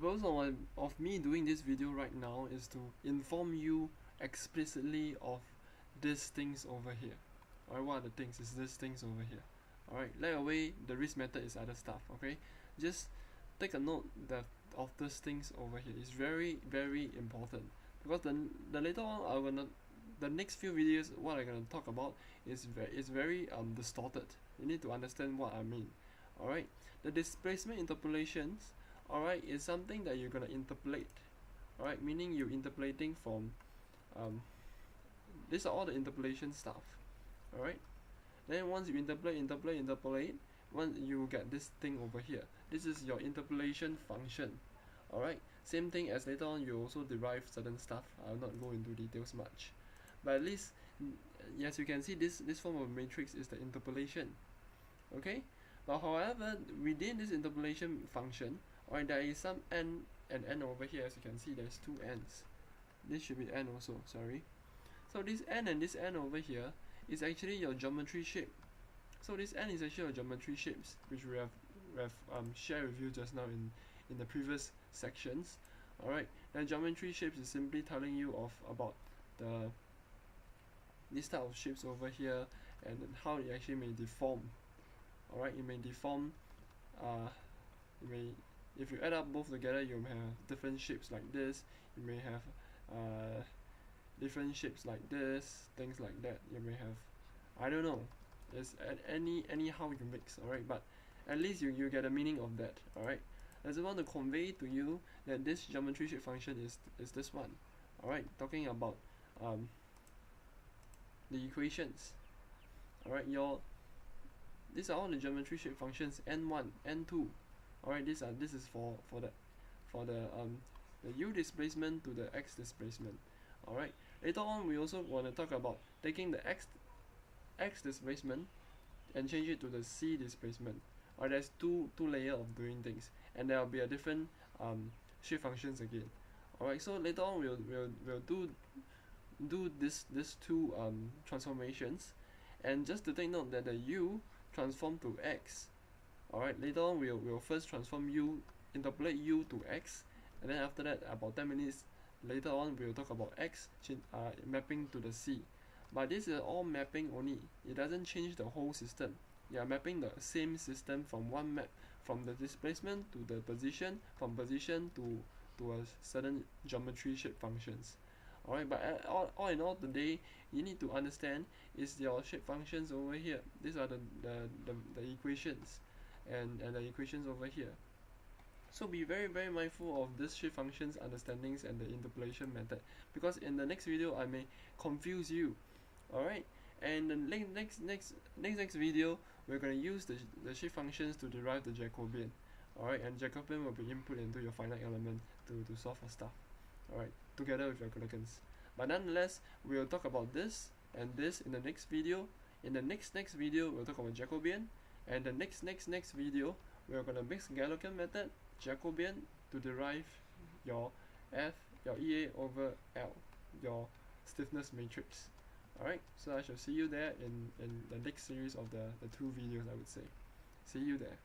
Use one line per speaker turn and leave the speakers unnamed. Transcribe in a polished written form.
purpose of me doing this video right now is to inform you explicitly of these things over here. Alright, what are the things? Is these things over here. Alright, lay away the risk method is other stuff, okay? Just take a note of these things over here. It's very, very important, because the later on the next few videos what I'm gonna talk about is very distorted. You need to understand what I mean. Alright, the displacement interpolations, alright, is something that you're gonna interpolate. Alright, meaning you're interpolating from these are all the interpolation stuff. Alright, then once you interpolate, once you get this thing over here, this is your interpolation function. Alright, same thing as later on you also derive certain stuff. I'll not go into details much, but at least yes, you can see this form of matrix is the interpolation. Okay, but however, within this interpolation function, alright, there is some n and n over here. As you can see, there's two n's. This should be n also, sorry. So this n and this n over here is actually your geometry shape. So this n is actually your geometry shapes, which we have shared with you just now in the previous sections. Alright, and geometry shapes is simply telling you about this type of shapes over here and how it actually may deform. Alright, it may deform. If you add up both together, you may have different shapes like this. You may have different shapes like this, things like that. You may have, I don't know, it's anyhow you mix. Alright, but at least you get a meaning of that. Alright, I just want to convey to you that this geometry shape function is this one. Alright, talking about the equations. Alright, these are all the geometry shape functions, n1, n2. Alright, this is for the u displacement to the x displacement. Alright, later on we also want to talk about taking the x displacement and change it to the c displacement. Alright, there's two layers of doing things, and there will be a different shape functions again. Alright, so later on we'll do these two transformations, and just to take note that the u transform to x. Alright, later on we'll first transform u, interpolate u to x, and then after that, about 10 minutes later on, we'll talk about x mapping to the c. But this is all mapping only. It doesn't change the whole system. You are mapping the same system from one map, from the displacement to the position, from position to a certain geometry shape functions. Alright, but all in all today, you need to understand is your shape functions over here. These are the equations and the equations over here. So be very, very mindful of this shape functions understandings and the interpolation method, because in the next video I may confuse you. Alright, and the next video we're going to use the shape functions to derive the Jacobian. Alright, and Jacobian will be input into your finite element to solve for stuff. Alright, together with your Coulombians. But nonetheless, we'll talk about this and this in the next video. In the next video, we'll talk about Jacobian, and the next video, we're gonna mix Galerkin method, Jacobian, to derive your EA over L, your stiffness matrix. Alright, so I shall see you there in the next series of the two videos, I would say. See you there.